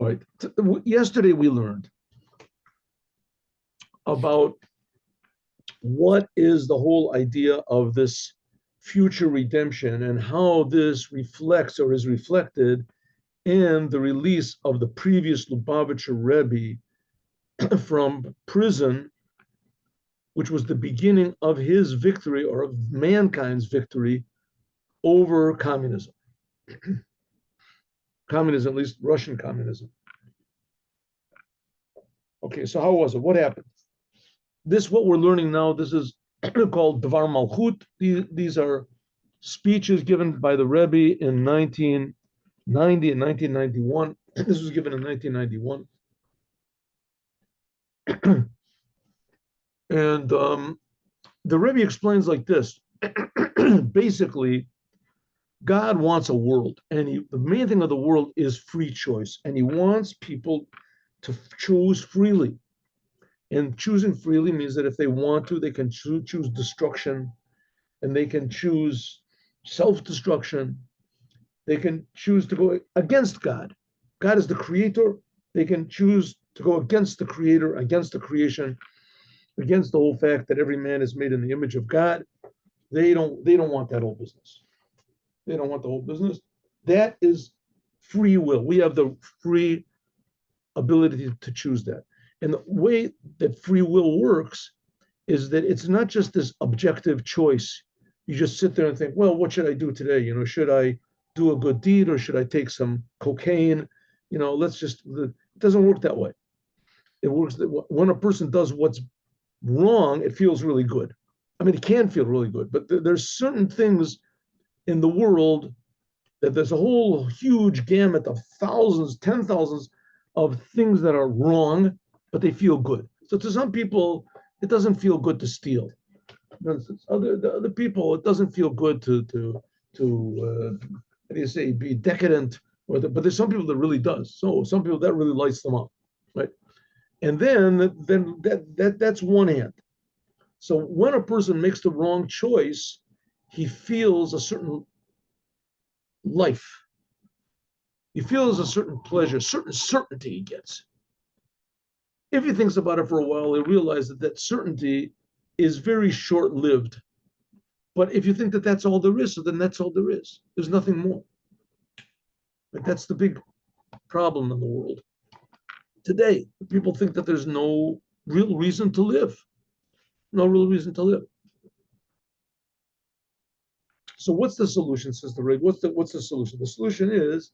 All right. Yesterday we learned about what is the whole idea of this future redemption and how this reflects or is reflected in the release of the previous Lubavitcher Rebbe from prison, which was the beginning of his victory or of mankind's victory over communism. Communism, at least Russian communism. Okay, so how was it? What happened? This, what we're learning now, this is called Dvar Malchut. These are speeches given by the Rebbe in 1990 and 1991. This was given in 1991. And the Rebbe explains like this. Basically, God wants a world, and the main thing of the world is free choice, and he wants people to choose freely. And choosing freely means that if they want to, they can choose destruction, and they can choose self-destruction. They can choose to go against God. God is the creator. They can choose to go against the creator, against the creation, against the whole fact that every man is made in the image of God. They don't want that whole business. They don't want the whole business. That is free will. We have the free ability to choose that. And the way that free will works is that it's not just this objective choice. You just sit there and think, well, what should I do today? Should I do a good deed or should I take some cocaine? It doesn't work that way. It works that when a person does what's wrong, it feels really good. I mean, it can feel really good, but there's certain things in the world that there's a whole huge gamut of thousands, 10,000s of things that are wrong, but they feel good. So to some people, it doesn't feel good to steal. For instance, other people, it doesn't feel good to how do you say, be decadent, but there's some people that really does. So some people that really lights them up, right? And then that's one hand. So when a person makes the wrong choice, he feels a certain life. He feels a certain pleasure, certain certainty he gets. If he thinks about it for a while, he'll realize that certainty is very short-lived. But if you think that that's all there is, so then that's all there is. There's nothing more. But that's the big problem in the world. Today, people think that there's no real reason to live. No real reason to live. So what's the solution, Sister Ray? What's the solution? The solution is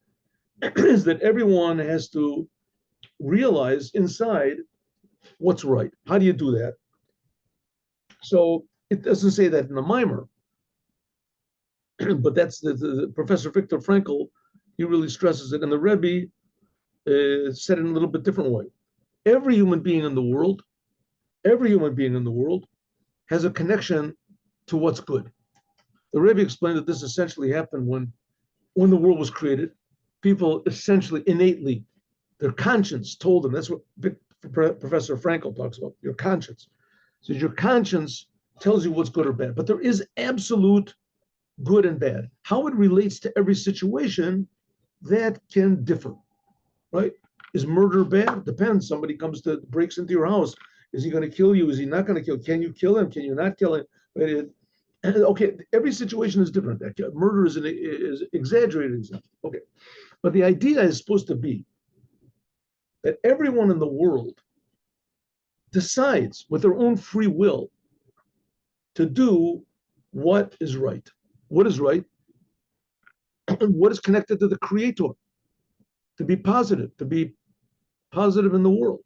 that everyone has to realize inside what's right. How do you do that? So it doesn't say that in the mimer, but that's the Professor Viktor Frankl. He really stresses it, and the Rebbe said it in a little bit different way. Every human being in the world has a connection to what's good. The Rebbe explained that this essentially happened when the world was created. People essentially innately, their conscience told them. That's what Professor Frankl talks about, your conscience. So your conscience tells you what's good or bad, but there is absolute good and bad. How it relates to every situation, that can differ, right? Is murder bad? Depends. Somebody breaks into your house. Is he going to kill you? Is he not going to kill? Can you kill him? Can you not kill him? Okay, every situation is different. Murder is an exaggerated example. Okay, but the idea is supposed to be that everyone in the world decides with their own free will to do what is right. What is right? What is connected to the Creator? To be positive in the world.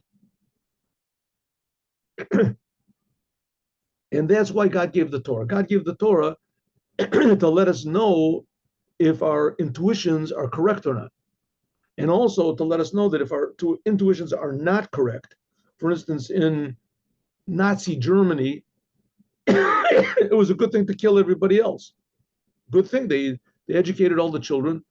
And that's why God gave the Torah. God gave the Torah to let us know if our intuitions are correct or not. And also to let us know that if our intuitions are not correct, for instance, in Nazi Germany, it was a good thing to kill everybody else. Good thing. They educated all the children.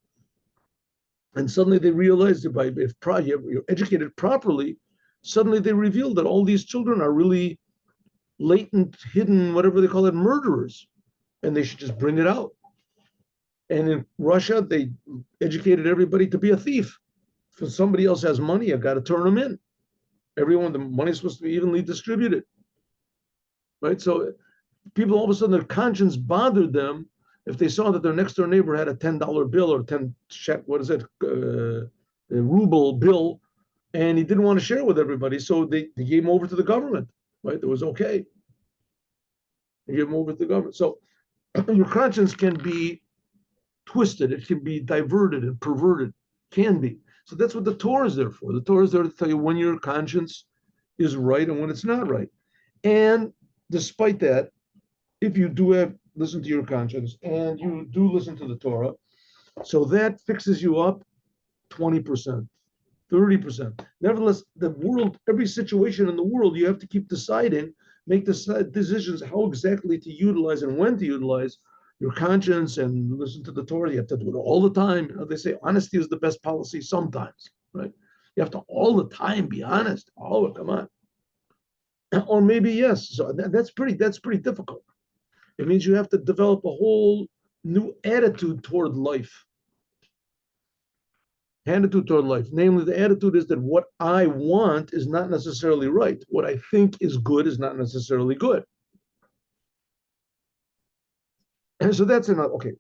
And suddenly they realized that if you're educated properly, suddenly they revealed that all these children are really latent, hidden, whatever they call it, murderers. And they should just bring it out. And in Russia, they educated everybody to be a thief. If somebody else has money, I've got to turn them in. The money is supposed to be evenly distributed, right? So people all of a sudden their conscience bothered them if they saw that their next door neighbor had a $10 bill or 10 check, what is it, a ruble bill, and he didn't want to share it with everybody, so they gave him over to the government, right? It was okay. They gave him over to the government. So your conscience can be twisted, it can be diverted and perverted, can be. So that's what the Torah is there for. The Torah is there to tell you when your conscience is right and when it's not right. And despite that, if you do have listen to your conscience and you do listen to the Torah, so that fixes you up 20%, 30%. Nevertheless, the world, every situation in the world, you have to keep deciding, make decisions how exactly to utilize and when to utilize your conscience and listen to the Torah. You have to do it all the time. You know, they say honesty is the best policy sometimes, right? You have to all the time be honest. Oh, come on. Or maybe yes. So that's pretty difficult. It means you have to develop a whole new attitude toward life. Attitude toward life. Namely, the attitude is that what I want is not necessarily right. What I think is good is not necessarily good. And so that's enough. Okay.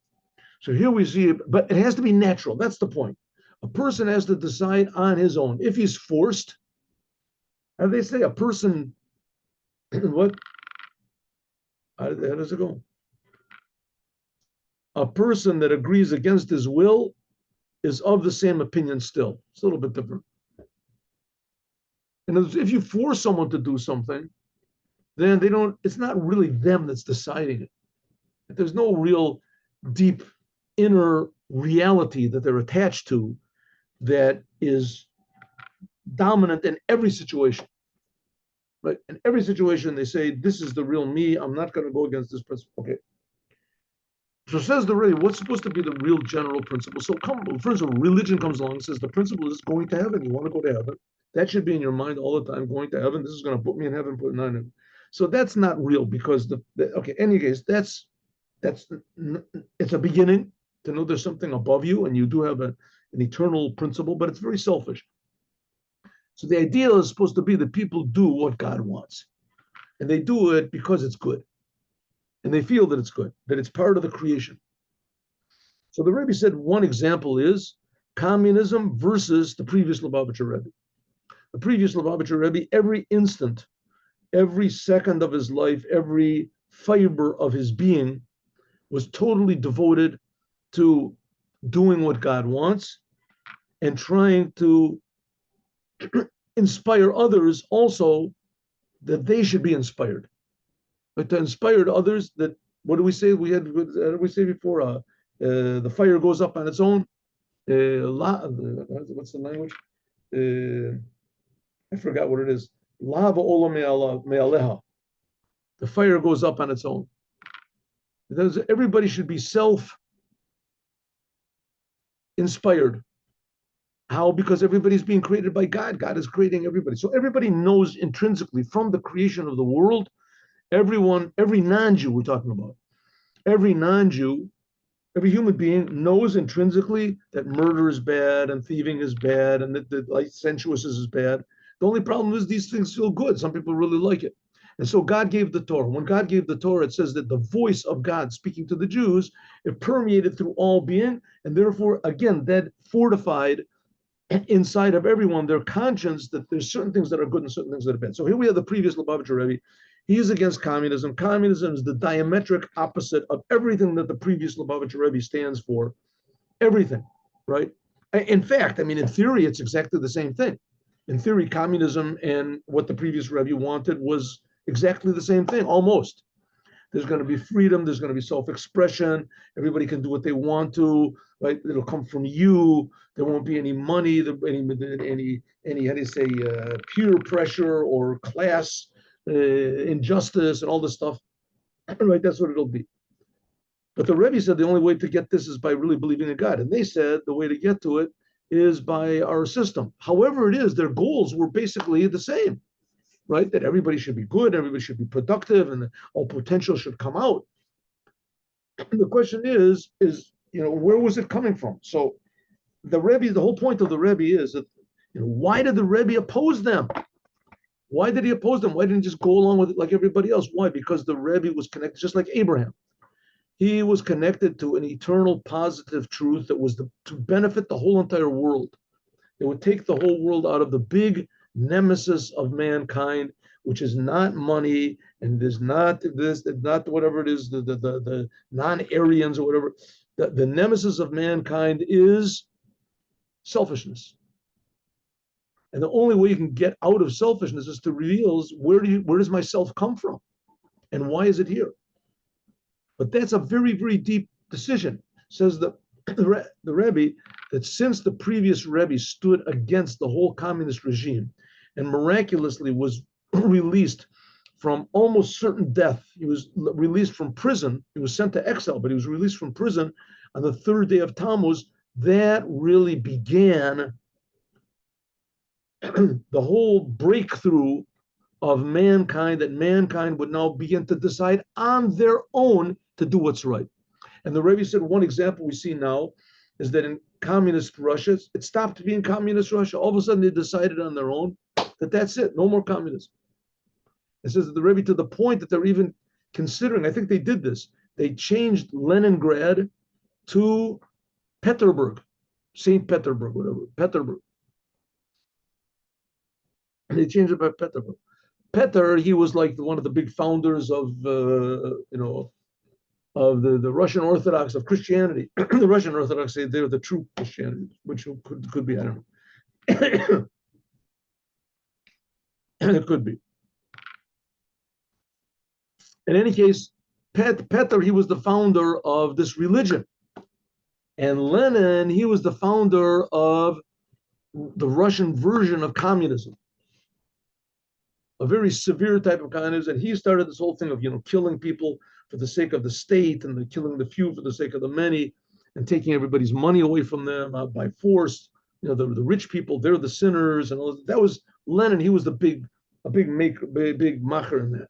So here we see, but it has to be natural. That's the point. A person has to decide on his own. If he's forced, as they say, a person, what? How does it go? A person that agrees against his will is of the same opinion still. It's a little bit different. And if you force someone to do something, then it's not really them that's deciding it. There's no real deep inner reality that they're attached to that is dominant in every situation. Right? In every situation, they say, this is the real me. I'm not going to go against this principle. Okay. So says the Rebbe, what's supposed to be the real general principle? So for instance, religion comes along and says the principle is going to heaven. You want to go to heaven. That should be in your mind all the time, going to heaven. This is going to put me in heaven, put me in heaven. So that's not real because okay, in any case, it's a beginning to know there's something above you and you do have an eternal principle, but it's very selfish. So the idea is supposed to be that people do what God wants. And they do it because it's good. And they feel that it's good, that it's part of the creation. So the Rebbe said one example is communism versus the previous Lubavitcher Rebbe. The previous Lubavitcher Rebbe, every instant, every second of his life, every fiber of his being was totally devoted to doing what God wants and trying to inspire others also that they should be inspired. But to inspire others that, what do we say? What did we say before? The fire goes up on its own. What's the language? I forgot what it is. Lava ola me'aleha. The fire goes up on its own. Everybody should be self-inspired. How? Because everybody's being created by God. God is creating everybody. So everybody knows intrinsically from the creation of the world, everyone, every non-Jew we're talking about, every non-Jew, every human being knows intrinsically that murder is bad and thieving is bad and that licentiousness is bad. The only problem is these things feel good. Some people really like it. And so God gave the Torah. When God gave the Torah, it says that the voice of God speaking to the Jews, it permeated through all being. And therefore, again, that fortified inside of everyone their conscience that there's certain things that are good and certain things that are bad. So here we have the previous Lubavitcher Rebbe. He is against communism. Communism is the diametric opposite of everything that the previous Lubavitcher Rebbe stands for. Everything, right? In fact, I mean, in theory, it's exactly the same thing. In theory, communism and what the previous Rebbe wanted was exactly the same thing, almost. There's going to be freedom. There's going to be self-expression. Everybody can do what they want to, right? It'll come from you. There won't be any money, any how do you say, peer pressure or class injustice and all this stuff, right? That's what it'll be. But the Rebbe said the only way to get this is by really believing in God. And they said the way to get to it is by our system. However it is, their goals were basically the same, right? That everybody should be good, everybody should be productive, and all potential should come out. And the question is, where was it coming from? So the Rebbe, the whole point of the Rebbe is that, why did the Rebbe oppose them? Why did he oppose them? Why didn't he just go along with it like everybody else? Why? Because the Rebbe was connected, just like Abraham. He was connected to an eternal positive truth that was to benefit the whole entire world. It would take the whole world out of the big nemesis of mankind, which is not money and is not this, not whatever it is, the non-Aryans or whatever. The nemesis of mankind is selfishness. And the only way you can get out of selfishness is to reveal where does my self come from? And why is it here? But that's a very, very deep decision. Says the Rebbe that since the previous Rebbe stood against the whole communist regime and miraculously was released from almost certain death, he was released from prison, he was sent to exile, but he was released from prison on the third day of Tammuz. That really began the whole breakthrough of mankind, that mankind would now begin to decide on their own to do what's right. And the Rebbe said one example we see now is that in communist Russia, it stopped being communist Russia. All of a sudden they decided on their own that that's it, no more communism. It says that the Rebbe, to the point that they're even considering, I think they did this, they changed Leningrad to Petersburg, St. Petersburg, whatever, Petersburg. They changed it by Petersburg. Peter, he was like one of the big founders of, of the Russian Orthodox, of Christianity. The Russian Orthodox say they're the true Christianity, which could be, I don't know. It could be. In any case, Peter, he was the founder of this religion. And Lenin, he was the founder of the Russian version of communism, a very severe type of communism. And he started this whole thing of, killing people for the sake of the state and killing the few for the sake of the many and taking everybody's money away from them by force. The rich people, they're the sinners. And all that was Lenin. He was a big macher in that.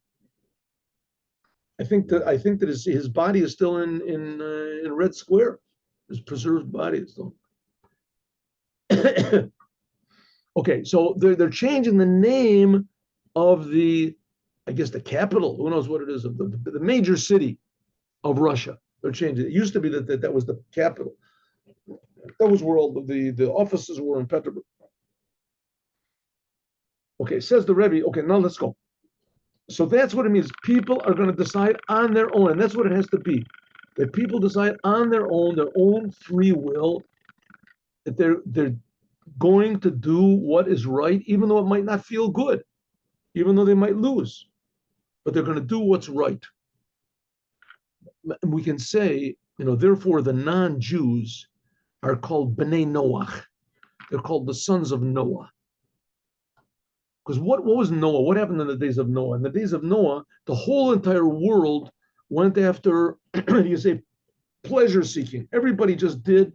I think that his body is still in Red Square. His preserved body is still. Okay, so they're changing the name of the capital. Who knows what it is, of the major city of Russia. They're changing it. It used to be that was the capital. That was where all the offices were in Petersburg. Okay, says the Rebbe. Okay, now let's go. So that's what it means. People are going to decide on their own, and that's what it has to be. That people decide on their own free will, that they're going to do what is right, even though it might not feel good, even though they might lose, but they're going to do what's right. And we can say, therefore the non-Jews are called Bnei Noach. They're called the sons of Noah. Because what was Noah? What happened in the days of Noah? In the days of Noah, the whole entire world went after, pleasure seeking. Everybody just did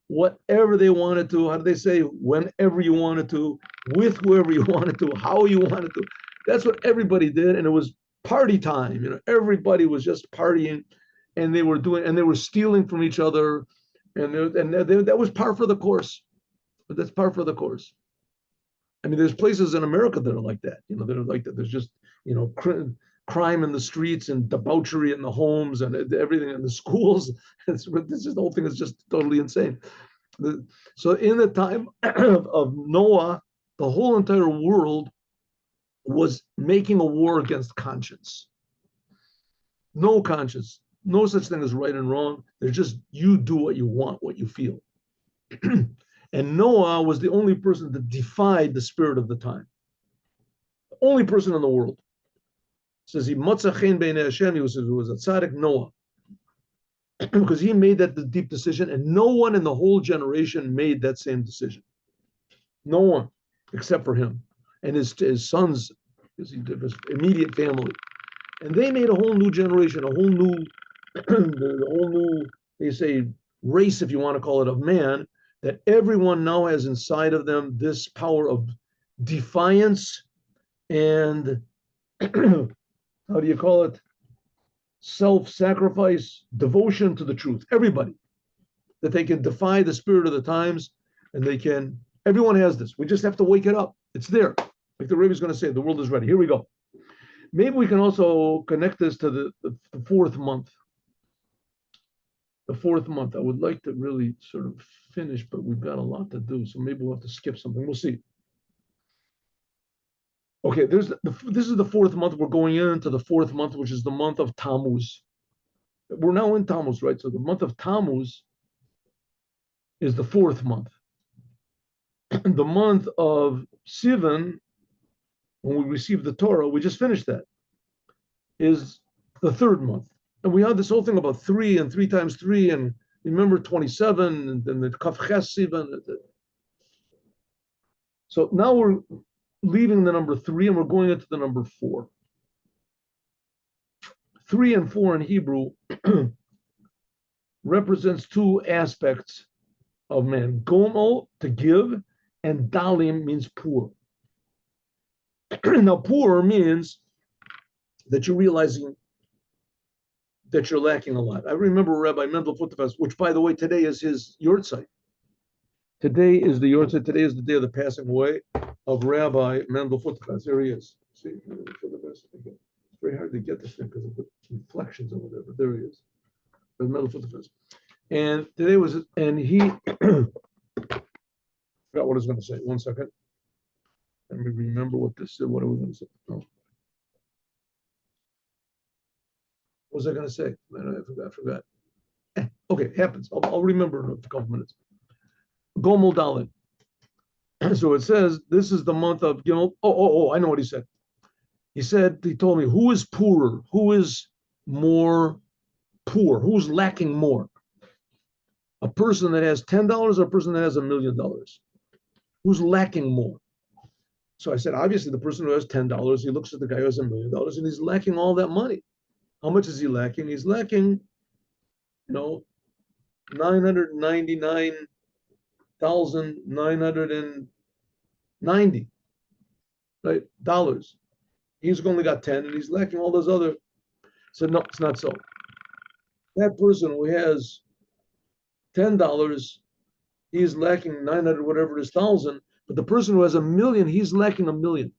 whatever they wanted to. How do they say? Whenever you wanted to, with whoever you wanted to, how you wanted to. That's what everybody did. And it was party time. Everybody was just partying, and they were stealing from each other. And that was par for the course. But that's par for the course. I mean, there's places in America that are like that, that are like that. There's just, crime in the streets and debauchery in the homes and everything in the schools. This is the whole thing is just totally insane. So in the time of Noah, the whole entire world was making a war against conscience. No conscience, no such thing as right and wrong. There's just, you do what you want, what you feel. And Noah was the only person that defied the spirit of the time. The only person in the world. It says he Motzachen Beinei Hashem, he was a tzaddik, Noah. Because he made that the deep decision, and no one in the whole generation made that same decision. No one, except for him and his sons, his immediate family. And they made a whole new generation, a whole new, they say, race, if you want to call it, of man, that everyone now has inside of them this power of defiance and, how do you call it? Self-sacrifice, devotion to the truth. Everybody, that they can defy the spirit of the times and everyone has this. We just have to wake it up. It's there. Like the Rebbe is going to say, the world is ready. Here we go. Maybe we can also connect this to the fourth month. The fourth month. I would like to really sort of finish, but we've got a lot to do. So maybe we'll have to skip something. We'll see. Okay, this is the fourth month. We're going into the fourth month, which is the month of Tammuz. We're now in Tammuz, right? So the month of Tammuz is the fourth month. The month of Sivan, when we receive the Torah, we just finished that, is the third month. And we had this whole thing about 3 and 3 times 3, and remember 27, and then the Kaf Ches Sivan. So now we're leaving the number 3 and we're going into the number 4. 3 and 4 in Hebrew represents 2 aspects of man. Gomel, to give, and Dalim means poor. Now, poor means that you're realizing that you're lacking a lot. I remember Rabbi Mendel Futerfest, which, by the way, today is his yortzeit. Today is the yortzeit. Today is the day of the passing away of Rabbi Mendel Futerfest. There he is. See, it's very hard to get this thing because of the inflections or whatever. There he is. Rabbi Mendel Futerfest. And today was, and he, forgot what I was going to say. 1 second. Let me remember what this is. What are we going to say? Oh. What was I going to say? I forgot. Okay, it happens. I'll remember in a couple minutes. Gomel Dalet. So it says, this is the month of Gimel. I know what he said. He told me, who is poorer? Who is more poor? Who's lacking more? A person that has $10 or a person that has $1 million? Who's lacking more? So I said, obviously, the person who has $10, he looks at the guy who has $1 million and he's lacking all that money. How much is he lacking? He's lacking, 999,990, right, dollars. He's only got 10 and he's lacking all those other. I said, no, it's not so. That person who has $10, he's lacking 900, whatever it is, thousand. But the person who has $1 million, he's lacking $1 million.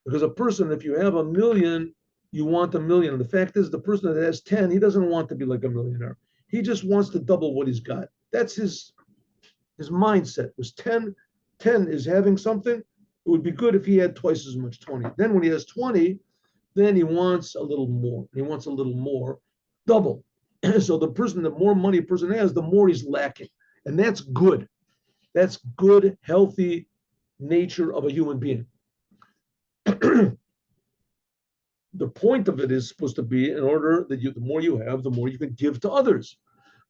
Because a person, if you have $1 million, you want $1 million. And the fact is, the person that has 10, he doesn't want to be like a millionaire. He just wants to double what he's got. That's his mindset. Was 10 is having something. It would be good if he had twice as much, 20. Then when he has 20, then he wants a little more. He wants a little more, double. So the more money a person has, the more he's lacking. And that's good. That's good, healthy nature of a human being. The point of it is supposed to be in order that the more you have, the more you can give to others.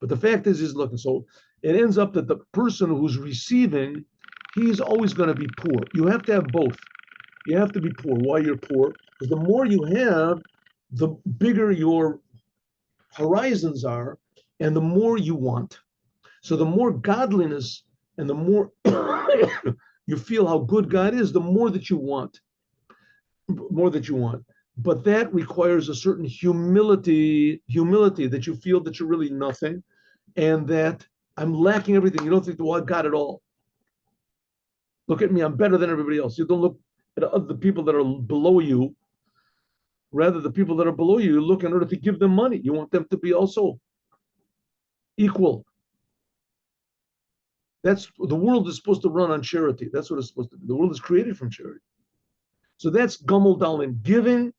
But the fact is looking. So it ends up that the person who's receiving, he's always going to be poor. You have to have both. You have to be poor. Why you're poor? Because the more you have, the bigger your horizons are, and the more you want. So the more godliness and the more you feel how good God is, the more that you want. But that requires a certain humility that you feel that you're really nothing and that I'm lacking everything. You don't think, well, I've got it all. Look at me, I'm better than everybody else. You don't look at other people that are below you. Rather, the people that are below you look in order to give them money. You want them to be also equal. The world is supposed to run on charity. That's what it's supposed to be. The world is created from charity. So that's Gomel Dalim, giving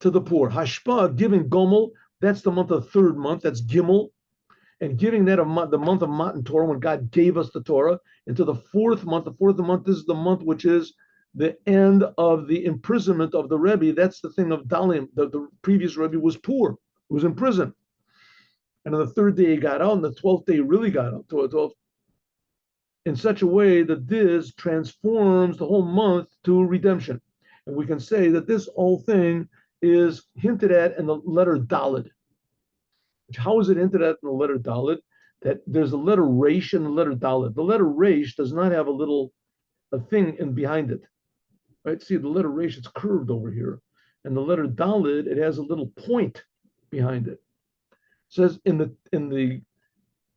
to the poor. Hashpah, giving Gomel, that's the month of the third month, that's Gimel. And giving that the month of Matan Torah, when God gave us the Torah, into the fourth month. The fourth month is the month which is the end of the imprisonment of the Rebbe. That's the thing of Dalim. The previous Rebbe was poor, he was in prison. And on the third day he got out, and the 12th day he really got out, in such a way that this transforms the whole month to redemption. And we can say that this whole thing is hinted at in the letter Dalet. How is it hinted at in the letter Dalet? That there's a letter Resh and the letter Dalet. The letter Resh does not have a thing in behind it. Right? See, the letter Resh, it's curved over here. And the letter Dalet, it has a little point behind it. It says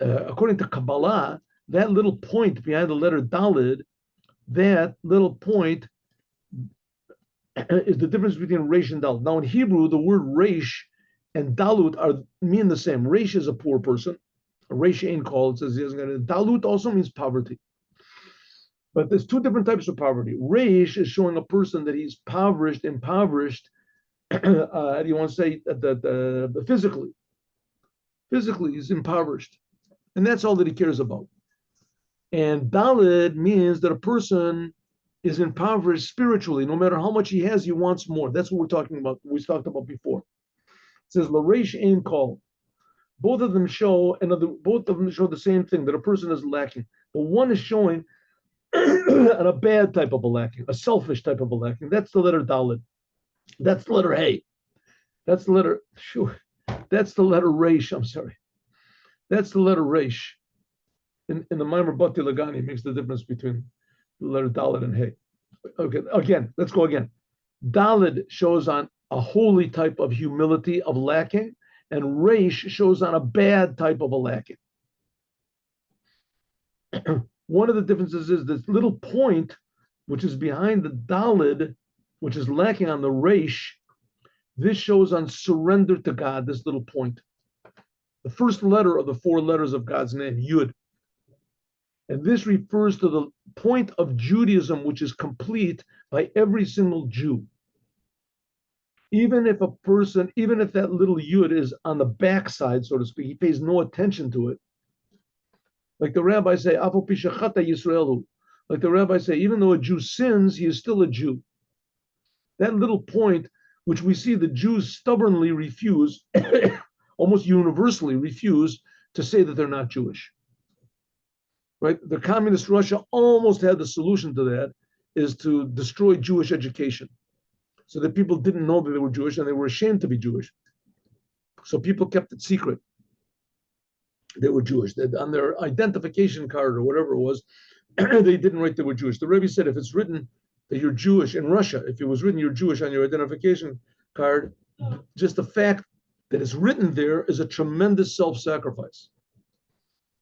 according to Kabbalah, that little point behind the letter Dalid, that little point is the difference between Resh and Dalut. Now in Hebrew, the word Resh and Dalut mean the same. Resh is a poor person. A Resh ain't called. It says he doesn't get it. Dalut also means poverty. But there's two different types of poverty. Resh is showing a person that he's impoverished. How do you want to say the physically? Physically, he's impoverished, and that's all that he cares about. And Dalid means that a person is impoverished spiritually. No matter how much he has, he wants more. That's what we're talking about. We talked about before. It says Laresh ain't called. Both of them show, both of them show the same thing, that a person is lacking. But one is showing a bad type of a lacking, a selfish type of a lacking. That's the letter Dalid. That's the letter Hey. That's the letter. That's the letter Resh. I'm sorry. That's the letter Resh. In the Maimer Bati Lagani makes the difference between the letter Dalid and Hey. Okay, again, let's go again. Dalid shows on a holy type of humility, of lacking, and Resh shows on a bad type of a lacking. One of the differences is this little point, which is behind the Dalid, which is lacking on the Resh. This shows on surrender to God, this little point. The first letter of the four letters of God's name, Yud. And this refers to the point of Judaism, which is complete by every single Jew. Even if that little Yud is on the backside, so to speak, he pays no attention to it. Like the rabbis say, like the rabbis say, even though a Jew sins, he is still a Jew. That little point, which we see the Jews stubbornly refuse, almost universally refuse to say that they're not Jewish. Right? The communist Russia almost had the solution to that, is to destroy Jewish education, so that people didn't know that they were Jewish and they were ashamed to be Jewish. So people kept it secret. They were Jewish. On their identification card or whatever it was, they didn't write they were Jewish. The Rebbe said if it's written that you're Jewish in Russia, if it was written you're Jewish on your identification card, just the fact that it's written there is a tremendous self-sacrifice.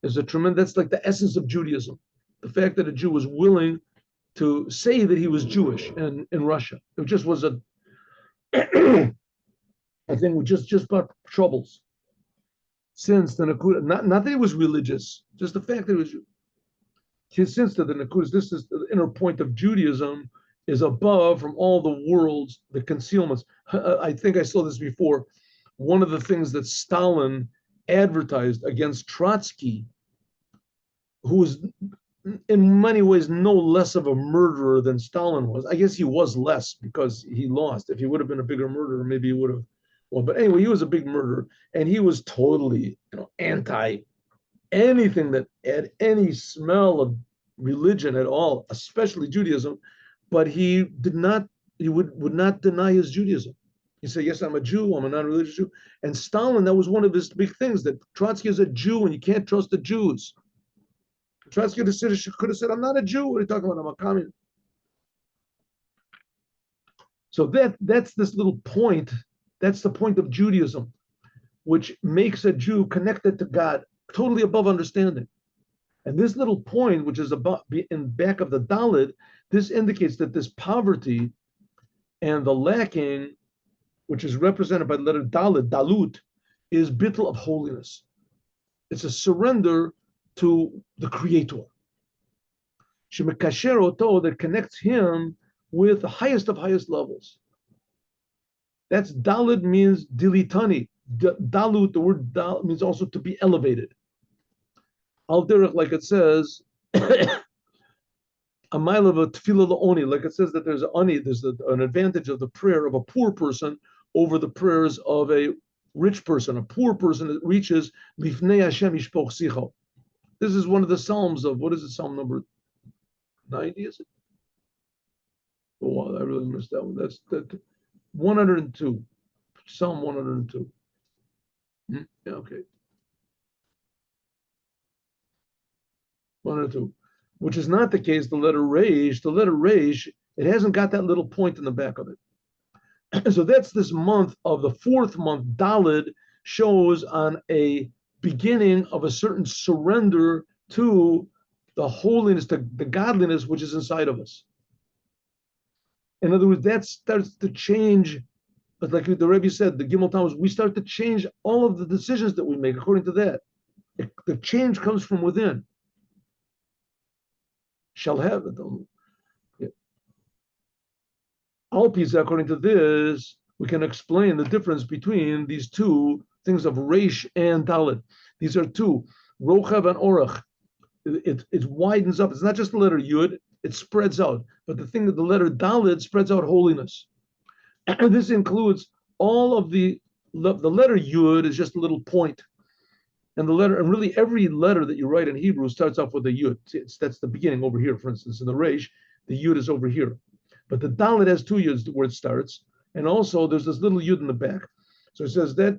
That's like the essence of Judaism. The fact that a Jew was willing to say that he was Jewish in Russia. It just was a thing with just brought troubles. Since the Nakuda, not that he was religious, just the fact that he was since the Nakudas, this is the inner point of Judaism, is above from all the worlds, the concealments. I think I saw this before. One of the things that Stalin advertised against Trotsky, who was in many ways no less of a murderer than Stalin was. I guess he was less because he lost. If he would have been a bigger murderer, maybe he would have. Well, but anyway, he was a big murderer, and he was totally, anti anything that had any smell of religion at all, especially Judaism. But he would not deny his Judaism. He said, yes, I'm a Jew, I'm a non-religious Jew. And Stalin, that was one of his big things, that Trotsky is a Jew and you can't trust the Jews. Trotsky could have said, I'm not a Jew. What are you talking about? I'm a communist. So that's this little point. That's the point of Judaism, which makes a Jew connected to God, totally above understanding. And this little point, which is in back of the Dalid, this indicates that this poverty and the lacking, which is represented by the letter Dalid, Dalut, is bittul of holiness. It's a surrender to the Creator. Shemekasher oto, that connects him with the highest of highest levels. That's Dalid, means dilitani. Dalut, the word dal, means also to be elevated. Al derech, like it says, a mile of a tefillah la'oni, like it says that there's an advantage of the prayer of a poor person over the prayers of a rich person. A poor person that reaches lifnei Hashem yishpoch sicho. This is one of the Psalms of, what is it, Psalm number 90, is it? Oh, I really missed that one. That's 102. Psalm 102. Yeah, okay. 102. Which is not the case, the letter Resh. The letter Resh, it hasn't got that little point in the back of it. So that's this month of the fourth month. Dalid shows on a beginning of a certain surrender to the holiness, the godliness which is inside of us. In other words, that starts to change, like the Rebbe said, the Gimel Tammuz, we start to change all of the decisions that we make according to that. The change comes from within. Shall have it. Alpis, according to this, we can explain the difference between these two things of Reish and Dalet. These are two, Rochav and Orach. It widens up. It's not just the letter Yud, it spreads out. But the thing that the letter Dalet spreads out holiness. And this includes all of the letter Yud is just a little point. And the letter, and really every letter that you write in Hebrew starts off with a Yud. That's the beginning over here, for instance. In the Reish, the Yud is over here. But the Dalet has two Yuds where it starts. And also there's this little Yud in the back. So it says that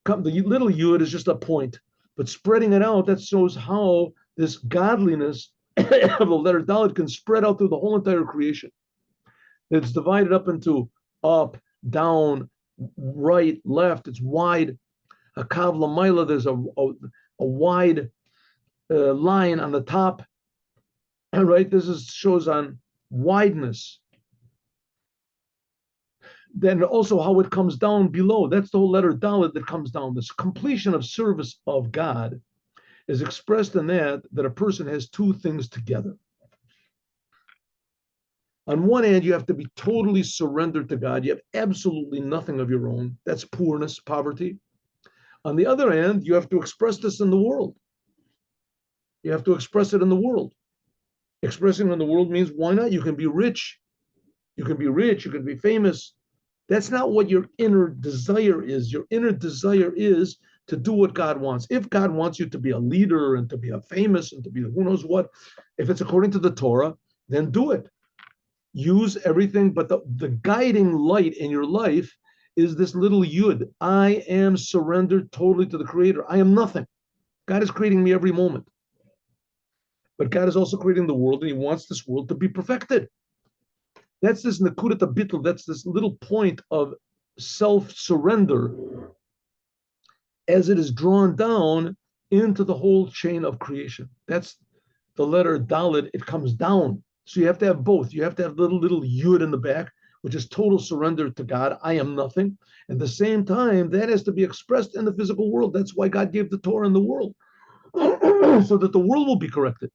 the little Yud is just a point. But spreading it out, that shows how this godliness of the letter Dalet can spread out through the whole entire creation. It's divided up into up, down, right, left. It's wide. A kav lamayla, there's a wide line on the top. Right, this shows on wideness. Then also how it comes down below. That's the whole letter Dalet that comes down. This completion of service of God is expressed in that a person has two things together. On one hand, you have to be totally surrendered to God. You have absolutely nothing of your own. That's poorness, poverty. On the other hand, you have to express this in the world. You have to express it in the world. Expressing it in the world means why not? You can be rich. You can be rich. You can be famous. That's not what your inner desire is. Your inner desire is to do what God wants. If God wants you to be a leader and to be a famous and to be who knows what, if it's according to the Torah, then do it. Use everything, but the guiding light in your life is this little Yud. I am surrendered totally to the Creator. I am nothing. God is creating me every moment. But God is also creating the world, and He wants this world to be perfected. That's this nakudat bittul. That's this little point of self-surrender as it is drawn down into the whole chain of creation. That's the letter Dalet. It comes down. So you have to have both. You have to have little Yud in the back, which is total surrender to God. I am nothing. At the same time, that has to be expressed in the physical world. That's why God gave the Torah in the world, so that the world will be corrected.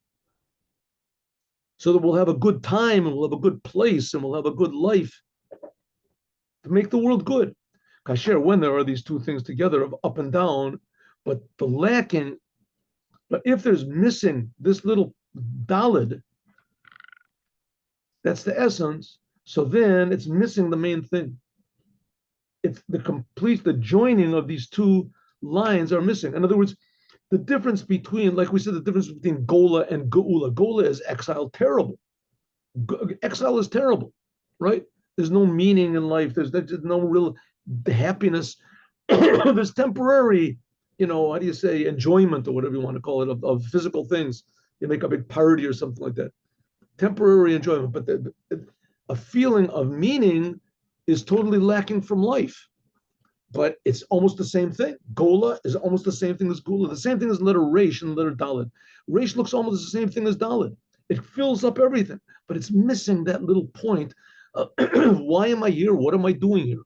So that we'll have a good time and we'll have a good place and we'll have a good life to make the world good. Kasher, when there are these two things together of up and down, but if there's missing this little Dalet, that's the essence. So then it's missing the main thing. It's the joining of these two lines are missing. In other words, the difference between, like we said, the difference between Geula and Geula. Geula is exile, terrible. Exile is terrible, right? There's no meaning in life. There's no real happiness. There's temporary, how do you say, enjoyment or whatever you want to call it, of physical things. You make a big party or something like that. Temporary enjoyment, but a feeling of meaning is totally lacking from life. But it's almost the same thing. Geula is almost the same thing as Geula. The same thing as letter Reish and letter Dalet. Reish looks almost the same thing as Dalet. It fills up everything, but it's missing that little point. Why am I here? What am I doing here?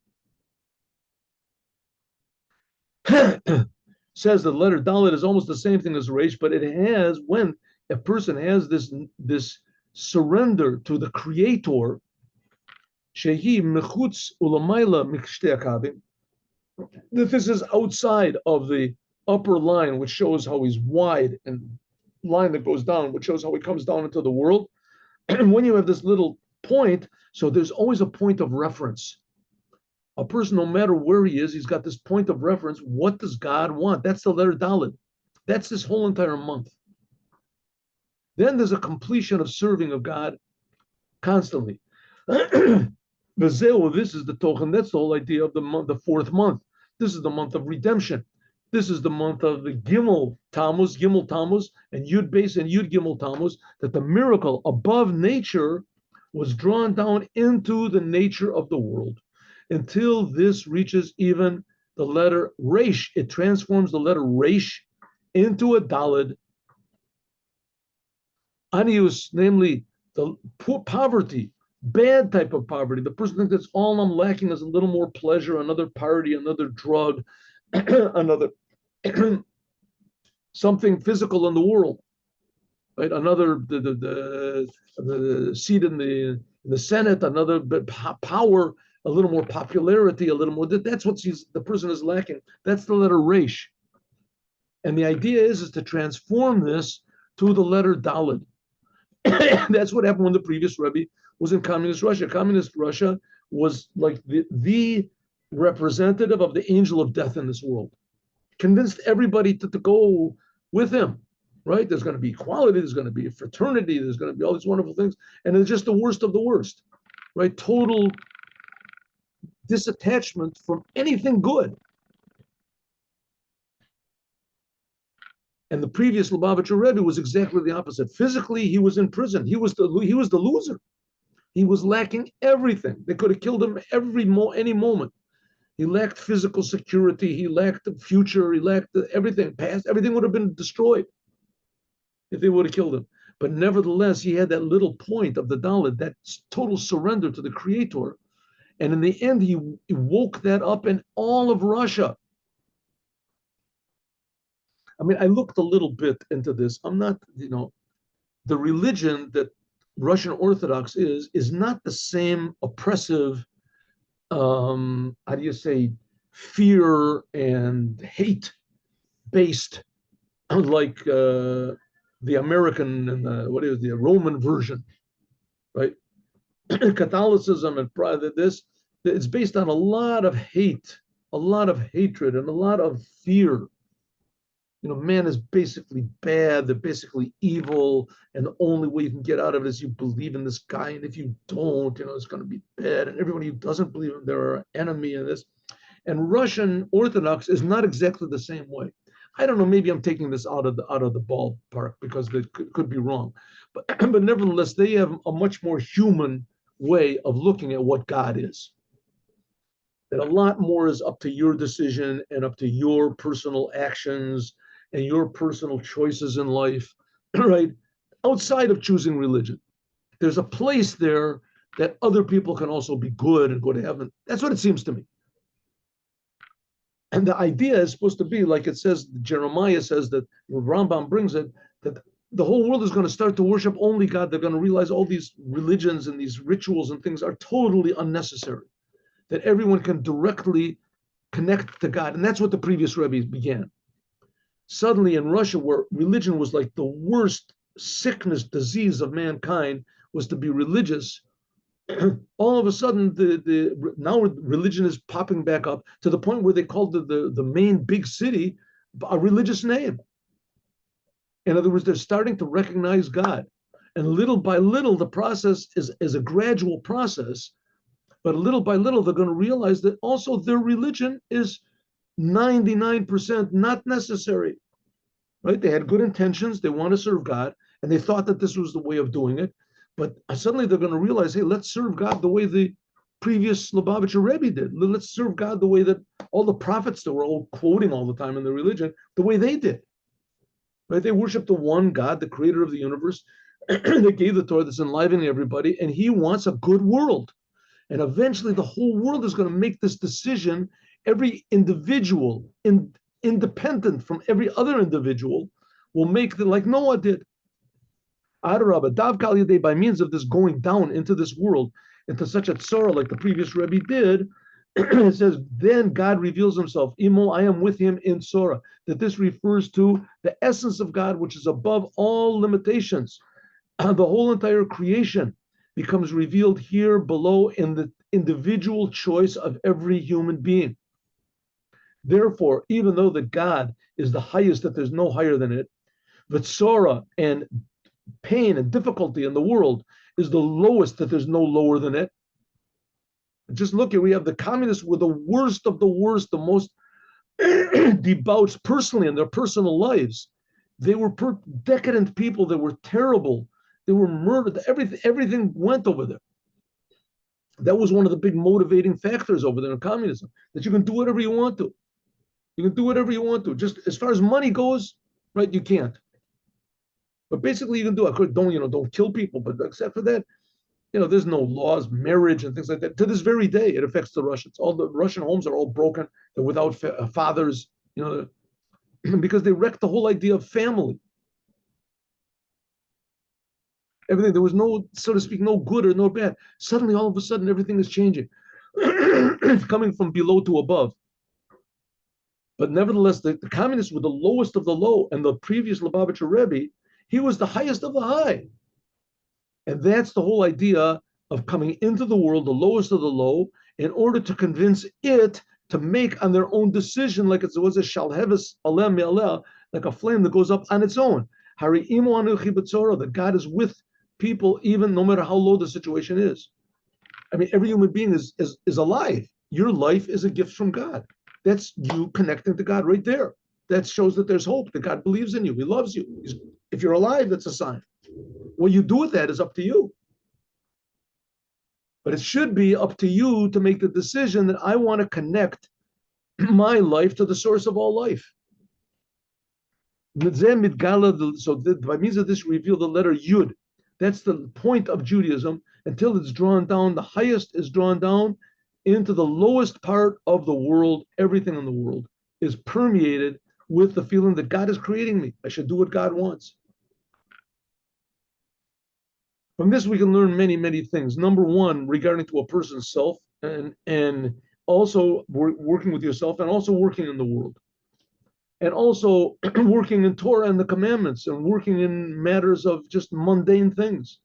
Says the letter Dalet is almost the same thing as Reish, but it has, when a person has this surrender to the Creator, shehi mechutz ulamayla mikshtei akavim. This is outside of the upper line, which shows how he's wide, and line that goes down, which shows how he comes down into the world. And when you have this little point, so there's always a point of reference. A person, no matter where he is, he's got this point of reference. What does God want? That's the letter Dalet. That's this whole entire month. Then there's a completion of serving of God constantly. This is the token. That's the whole idea of the month, the fourth month. This is the month of redemption. This is the month of the Gimel Tammuz, and Yud Beis and Yud Gimel Tammuz, that the miracle above nature was drawn down into the nature of the world until this reaches even the letter Reish. It transforms the letter Reish into a Dalet. Anius, namely the poor poverty, bad type of poverty. The person thinks that's all I'm lacking is a little more pleasure, another party, another drug, another something physical in the world, right? Another the seat in the Senate, another power, a little more popularity, a little more. That's what the person is lacking. That's the letter Resh. And the idea is to transform this to the letter Daled. That's what happened when the previous Rebbe was in communist Russia. Communist Russia was like the representative of the angel of death in this world. Convinced everybody to go with him, right? There's going to be equality, there's going to be a fraternity, there's going to be all these wonderful things. And it's just the worst of the worst, right? Total disattachment from anything good. And the previous Lubavitcher Rebbe was exactly the opposite. Physically, he was in prison. He was the loser. He was lacking everything. They could have killed him any moment. He lacked physical security. He lacked the future. He lacked everything. Past everything would have been destroyed if they would have killed him. But nevertheless, he had that little point of the Dalit, that total surrender to the Creator. And in the end, he woke that up in all of Russia. I mean, I looked a little bit into this. I'm not, the religion that Russian Orthodox is not the same oppressive, how do you say, fear and hate based, like the American and the Roman version, right? Catholicism and it's based on a lot of hate, a lot of hatred, and a lot of fear. Man is basically bad, they're basically evil, and the only way you can get out of it is you believe in this guy, and if you don't, it's going to be bad, and everybody who doesn't believe him, they're an enemy in this. And Russian Orthodox is not exactly the same way. I don't know, maybe I'm taking this out of the ballpark because it could be wrong, but nevertheless, they have a much more human way of looking at what God is. That a lot more is up to your decision and up to your personal actions and your personal choices in life, right? Outside of choosing religion. There's a place there that other people can also be good and go to heaven. That's what it seems to me. And the idea is supposed to be, like it says, Jeremiah says that, Rambam brings it, that the whole world is going to start to worship only God. They're going to realize all these religions and these rituals and things are totally unnecessary, that everyone can directly connect to God. And that's what the previous rabbis began. Suddenly in Russia, where religion was like the worst sickness, disease of mankind, was to be religious, all of a sudden now religion is popping back up to the point where they called the main big city a religious name. In other words, they're starting to recognize God. And little by little, the process is a gradual process, but little by little, they're going to realize that also their religion is 99% not necessary, right? They had good intentions. They want to serve God, and they thought that this was the way of doing it. But suddenly they're going to realize, hey, let's serve God the way the previous Lubavitcher Rebbe did. Let's serve God the way that all the prophets that were all quoting all the time in their religion, the way they did. Right? They worship the one God, the creator of the universe, that gave the Torah, that's enlivening everybody, and he wants a good world. And eventually the whole world is going to make this decision. Every individual, independent from every other individual, will make like Noah did. Adarabah, Dav Kal Yadei, by means of this going down into this world, into such a tzara like the previous Rebbe did, it says, then God reveals himself. Imo, I am with him in tzara. That this refers to the essence of God, which is above all limitations. The whole entire creation becomes revealed here below in the individual choice of every human being. Therefore, even though the God is the highest, that there's no higher than it, the tzara and pain and difficulty in the world is the lowest, that there's no lower than it. Just look at, we have the communists were the worst of the worst, the most debauched personally in their personal lives. They were decadent people. They were terrible. They were murdered. Everything went over there. That was one of the big motivating factors over there in communism, that you can do whatever you want to. You can do whatever you want to. Just as far as money goes, right, you can't. But basically, you can do it. Don't kill people. But except for that, there's no laws, marriage and things like that. To this very day, it affects the Russians. All the Russian homes are all broken. They're without fathers, because they wrecked the whole idea of family. Everything, there was no, so to speak, no good or no bad. Suddenly, all of a sudden, everything is changing. It's coming from below to above. But nevertheless, the communists were the lowest of the low, and the previous Lubavitcher Rebbe, he was the highest of the high. And that's the whole idea of coming into the world, the lowest of the low, in order to convince it to make on their own decision, like it was a shalheves aleh me'aleh, like a flame that goes up on its own. That God is with people, even no matter how low the situation is. I mean, every human being is alive. Your life is a gift from God. That's you connecting to God right there. That shows that there's hope, that God believes in you. He loves you. If you're alive, that's a sign. What you do with that is up to you. But it should be up to you to make the decision that I want to connect my life to the source of all life. So by means of this, reveal the letter Yud. That's the point of Judaism until it's drawn down. The highest is drawn down into the lowest part of the world. Everything in the world is permeated with the feeling that God is creating me. I should do what God wants. From this, we can learn many, many things. Number one, regarding to a person's self, and also working with yourself, and also working in the world, and also working in Torah and the commandments, and working in matters of just mundane things.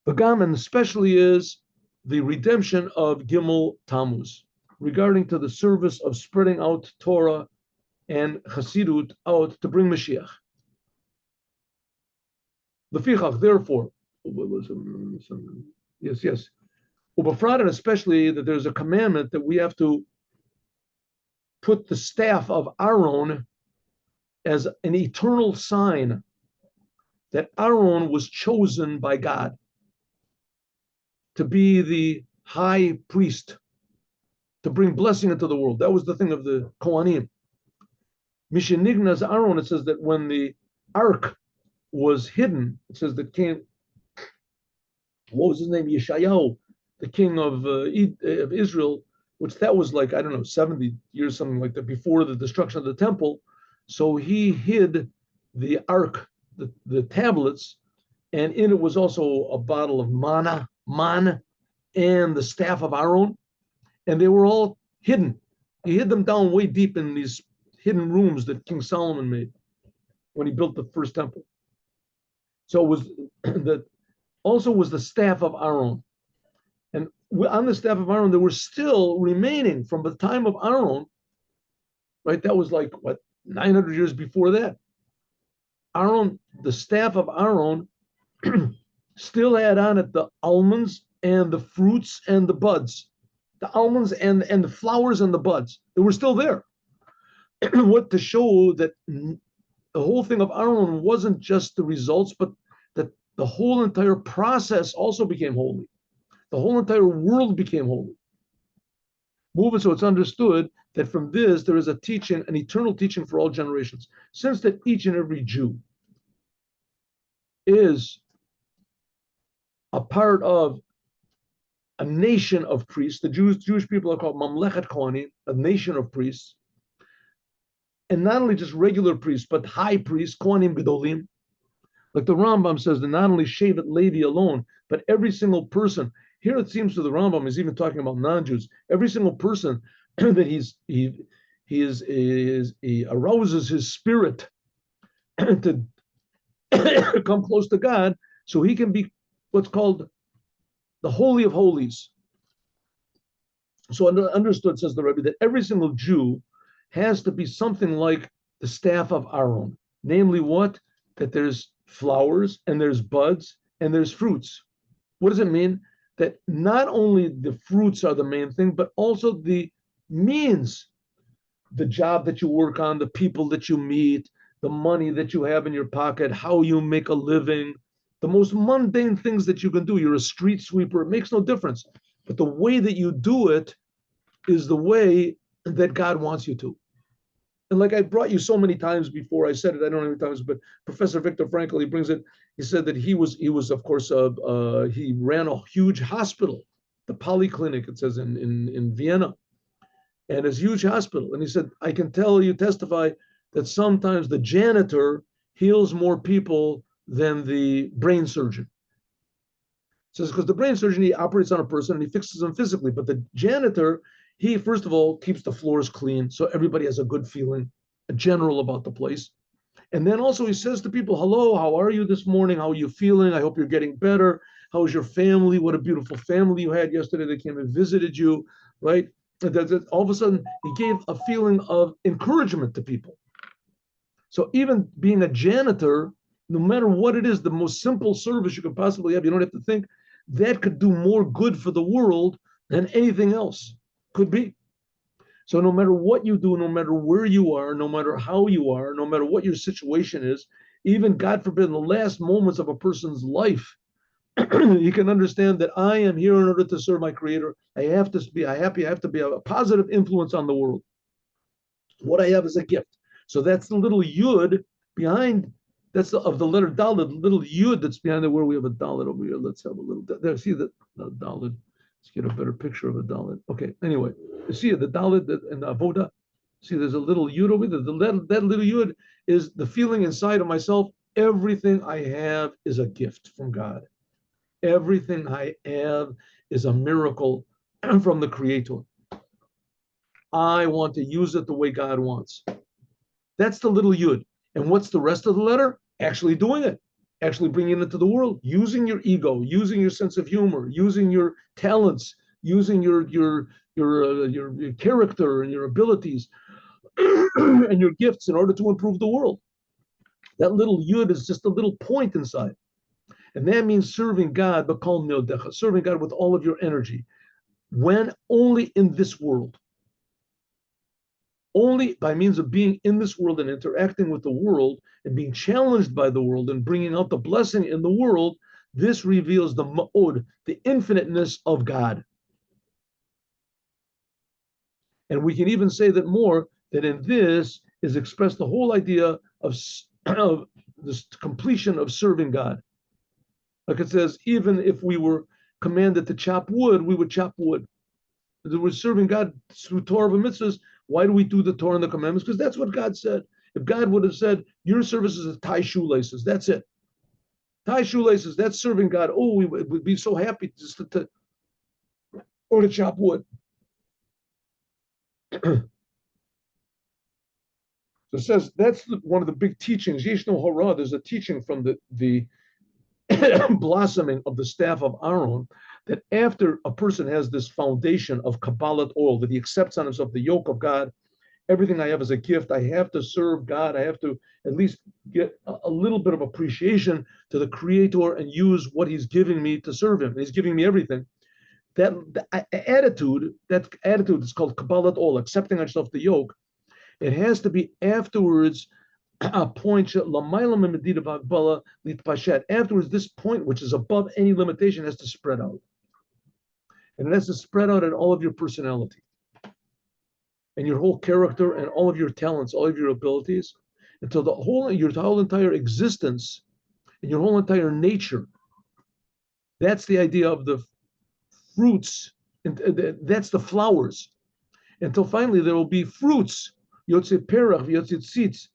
The Gaman especially is the redemption of Gimel Tammuz, regarding to the service of spreading out Torah and Hasidut out to bring Moshiach. Lefichach, therefore, yes. Ubafrat, and especially that there's a commandment that we have to put the staff of Aaron as an eternal sign that Aaron was chosen by God to be the high priest, to bring blessing into the world. That was the thing of the Kohanim. Mishenignas Aaron, it says that when the ark was hidden, it says the king, what was his name? Yeshayahu, the king of Israel, which that was like, I don't know, 70 years, something like that, before the destruction of the temple. So he hid the ark, the tablets, and in it was also a bottle of man, and the staff of Aaron, and they were all hidden. He hid them down way deep in these hidden rooms that King Solomon made when he built the first temple. So it was that also was the staff of Aaron. And on the staff of Aaron, there were still remaining from the time of Aaron, right? That was like, 900 years before that. Aaron, the staff of Aaron, still had on it the almonds and the fruits and the buds. The almonds and the flowers and the buds. They were still there. What to show that the whole thing of Aaron wasn't just the results, but that the whole entire process also became holy. The whole entire world became holy. Moving, so it's understood that from this there is a teaching, an eternal teaching for all generations. Since that each and every Jew is a part of a nation of priests, the Jewish people are called Mamlechet Kohanim, a nation of priests, and not only just regular priests, but high priests, Kohanim Gedolim. Like the Rambam says, that not only Shevet Levi alone, but every single person. Here it seems to the Rambam is even talking about non-Jews. Every single person that he arouses his spirit to come close to God, so he can be what's called the Holy of Holies. So understood, says the Rebbe, that every single Jew has to be something like the staff of Aaron. Namely what? That there's flowers and there's buds and there's fruits. What does it mean? That not only the fruits are the main thing, but also the means, the job that you work on, the people that you meet, the money that you have in your pocket, how you make a living, the most mundane things that you can do. You're a street sweeper, it makes no difference. But the way that you do it is the way that God wants you to. And like I brought you so many times before, I said it, I don't know how many times, but Professor Viktor Frankl, he brings it. He said that he was of course he ran a huge hospital, the Polyclinic, it says in Vienna, and it's a huge hospital. And he said, I can tell you, testify that sometimes the janitor heals more people than the brain surgeon. Says because the brain surgeon, he operates on a person and he fixes them physically, but the janitor, he first of all keeps the floors clean so everybody has a good feeling, a general about the place. And then also he says to people, hello, how are you this morning? How are you feeling? I hope you're getting better. How's your family? What a beautiful family you had yesterday. They came and visited you, right? All of a sudden, he gave a feeling of encouragement to people. So even being a janitor, no matter what it is, the most simple service you could possibly have, you don't have to think, that could do more good for the world than anything else could be. So no matter what you do, no matter where you are, no matter how you are, no matter what your situation is, even God forbid in the last moments of a person's life, you can understand that I am here in order to serve my Creator. I have to be happy. I have to be a positive influence on the world. What I have is a gift. So that's the little yud behind. That's of the letter Dalet, the little yud that's behind it. Where we have a Dalet over here. Let's have a little. There, see the Dalet. Let's get a better picture of a Dalet. Okay. Anyway, you see the Dalet and the Avoda. See, there's a little yud over there. That little yud is the feeling inside of myself. Everything I have is a gift from God. Everything I have is a miracle from the Creator. I want to use it the way God wants. That's the little yud. And what's the rest of the letter? Actually doing it, actually bringing it to the world, using your ego, using your sense of humor, using your talents, using your character and your abilities and your gifts in order to improve the world. That little yud is just a little point inside. And that means serving God, serving God with all of your energy. When? Only in this world. Only by means of being in this world and interacting with the world and being challenged by the world and bringing out the blessing in the world, this reveals the ma'od, the infiniteness of God. And we can even say that more, that in this is expressed the whole idea of this completion of serving God. Like it says, even if we were commanded to chop wood, we would chop wood. We're serving God through Torah and mitzvahs. Why do we do the Torah and the commandments? Because that's what God said. If God would have said, your service is to tie shoelaces, that's it. Tie shoelaces, that's serving God. Oh, we would be so happy just or to chop wood. So it says that's one of the big teachings. Yeshno Hora, there's a teaching from the blossoming of the staff of Aaron, that after a person has this foundation of Kabbalat oil, that he accepts on himself the yoke of God, everything I have is a gift. I have to serve God. I have to at least get a little bit of appreciation to the Creator and use what He's giving me to serve Him. He's giving me everything. That attitude is called Kabbalat oil, accepting on yourself the yoke. It has to be afterwards a point afterwards, this point which is above any limitation has to spread out, and it has to spread out in all of your personality and your whole character and all of your talents, all of your abilities, until your whole entire existence and your whole entire nature. That's the idea of the fruits, and that's the flowers, until finally there will be fruits, yotze perach, yotze tzitz,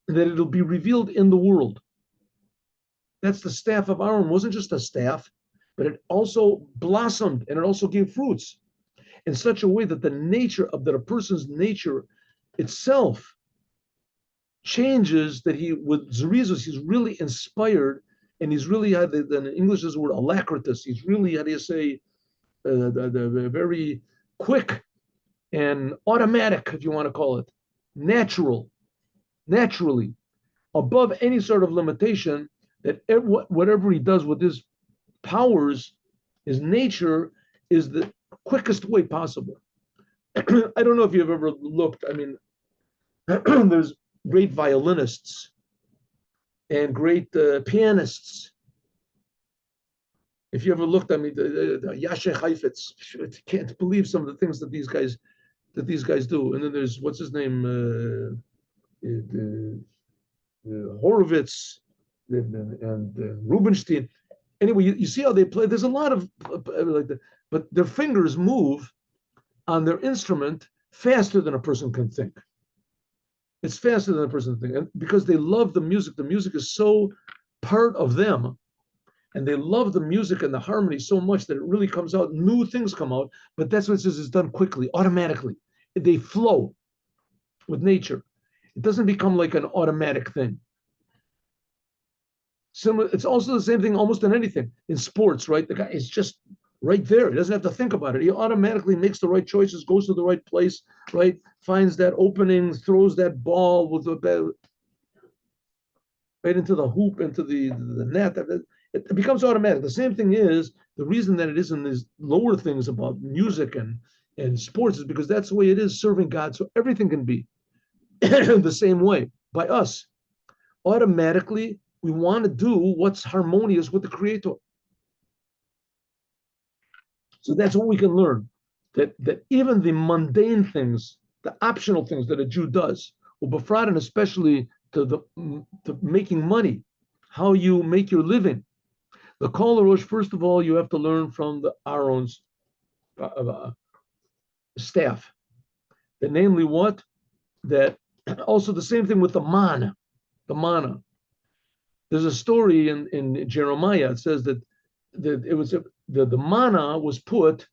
that it'll be revealed in the world. That's the staff of Aaron. It wasn't just a staff, but it also blossomed and it also gave fruits in such a way that the nature of that a person's nature itself changes, that he, with Zerizus, he's really inspired, and he's really had, in English is the word alacritous, he's really, how do you say, the very quick and automatic, if you want to call it, naturally, above any sort of limitation, that whatever he does with his powers, his nature, is the quickest way possible. I don't know if you've ever looked, I mean, there's great violinists and great pianists. If you ever looked, I mean, the Yashe Heifetz, I can't believe some of the things that these guys that these guys do. And then there's what's his name, Horowitz and Rubinstein. Anyway, you see how they play. There's a lot of like that, but their fingers move on their instrument faster than a person can think. It's faster than a person can think, and because they love the music is so part of them, and they love the music and the harmony so much that it really comes out. New things come out, but that's what it says is done quickly, automatically. They flow with nature. It doesn't become like an automatic thing. Similar, it's also the same thing almost in anything. In sports, right? The guy is just right there. He doesn't have to think about it. He automatically makes the right choices, goes to the right place, right? Finds that opening, throws that ball with the right into the hoop, into the net. It becomes automatic. The same thing is the reason that it is in these lower things about music and sports is because that's the way it is serving God. So everything can be the same way by us. Automatically, we want to do what's harmonious with the Creator. So that's what we can learn. That even the mundane things, the optional things that a Jew does, and especially to making money, how you make your living. The Kol Rosh, first of all, you have to learn from the Aaron's staff. That namely what? That also the same thing with the manna. The manna. There's a story in Jeremiah. It says that it was the manna was put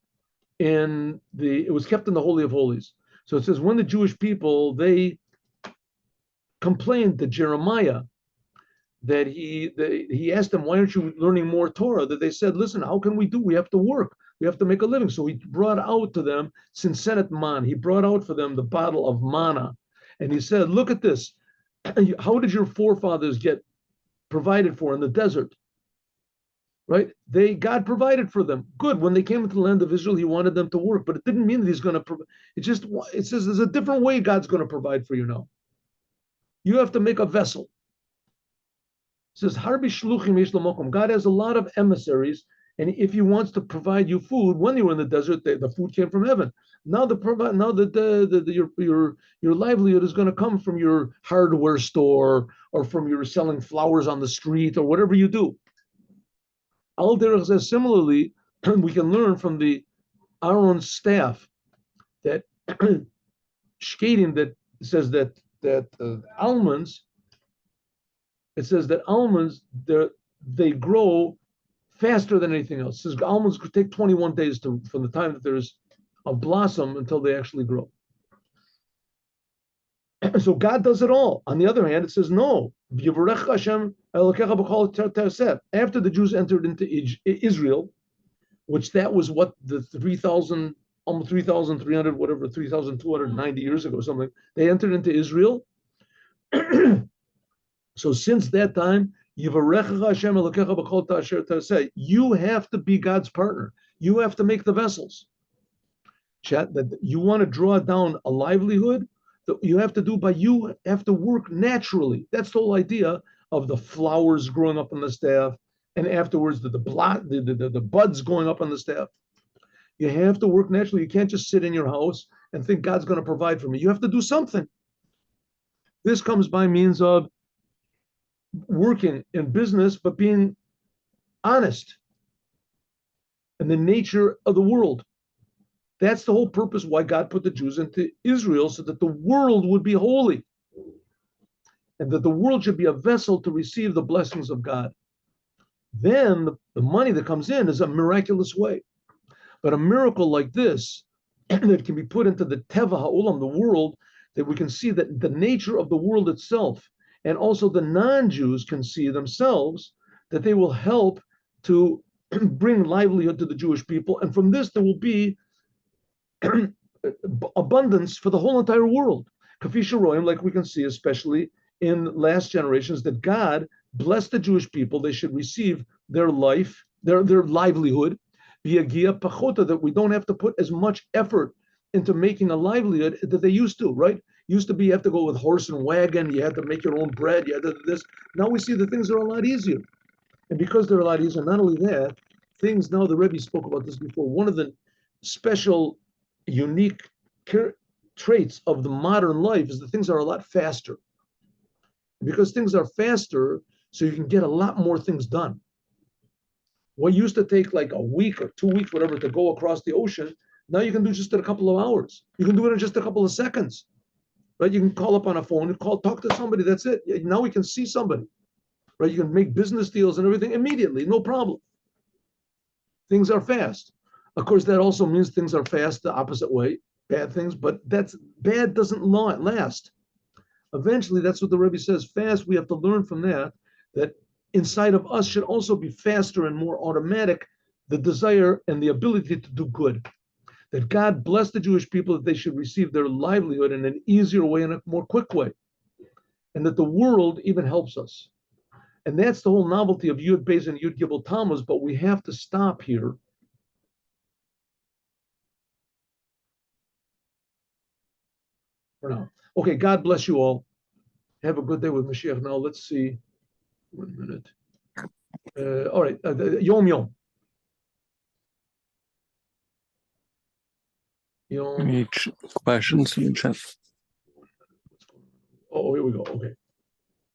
in it was kept in the Holy of Holies. So it says when the Jewish people they complained to Jeremiah that he asked them, why aren't you learning more Torah? That they said, listen, how can we do? We have to work. We have to make a living. So he brought out to them Sinsenet man. He brought out for them the bottle of manna. And he said, look at this. How did your forefathers get provided for in the desert? Right? God provided for them. Good. When they came into the land of Israel, he wanted them to work, but it didn't mean that he's going to provide. It says there's a different way God's going to provide for you now. You have to make a vessel. It says, Harbi shluchim yesh lamokum. God has a lot of emissaries, and if he wants to provide you food, when you were in the desert, the food came from heaven. Now your livelihood is going to come from your hardware store or from your selling flowers on the street or whatever you do. Al Derech says similarly, we can learn from the Aaron's staff that Shkedim that says that almonds. It says that almonds they grow faster than anything else. It says almonds could take 21 days from the time that there's a blossom until they actually grow. So God does it all. On the other hand, it says no. After the Jews entered into Israel, which that was what the 3,000, almost 3,300, whatever, 3,290 years ago, something. They entered into Israel. So since that time, you have to be God's partner. You have to make the vessels. Chat that you want to draw down a livelihood that you have to do you have to work naturally. That's the whole idea of the flowers growing up on the staff, and afterwards the buds going up on the staff. You have to work naturally. You can't just sit in your house and think God's going to provide for me. You have to do something. This comes by means of working in business, but being honest in the nature of the world. That's the whole purpose why God put the Jews into Israel, so that the world would be holy and that the world should be a vessel to receive the blessings of God. Then the money that comes in is a miraculous way. But a miracle like this that can be put into the Teva Ha'olam, the world, that we can see that the nature of the world itself, and also the non-Jews can see themselves, that they will help to bring livelihood to the Jewish people. And from this, there will be abundance for the whole entire world. Kafisha Royim, like we can see, especially in last generations, that God blessed the Jewish people. They should receive their life, their livelihood, via Gia Pachota, that we don't have to put as much effort into making a livelihood that they used to, right? Used to be you have to go with horse and wagon, you had to make your own bread, you had to do this. Now we see that things are a lot easier. And because they're a lot easier, not only that, things now, the Rebbe spoke about this before, one of the special, unique traits of the modern life is that things are a lot faster. Because things are faster, so you can get a lot more things done. What used to take like a week or 2 weeks, whatever, to go across the ocean, now you can do just in a couple of hours. You can do it in just a couple of seconds, right? You can call up on a phone, talk to somebody. That's it. Now we can see somebody, right? You can make business deals and everything immediately, no problem. Things are fast. Of course, that also means things are fast the opposite way, bad things, but that's bad doesn't last. Eventually, that's what the Rebbe says, fast, we have to learn from that inside of us should also be faster and more automatic, the desire and the ability to do good. That God blessed the Jewish people that they should receive their livelihood in an easier way and a more quick way. And that the world even helps us. And that's the whole novelty of Yud Beis and Yud Gimel Tammuz, but we have to stop here. For now. Okay, God bless you all. Have a good day with Moshiach. Now let's see. 1 minute. All right, Yom Yom. Any questions in chat? Oh, here we go. Okay.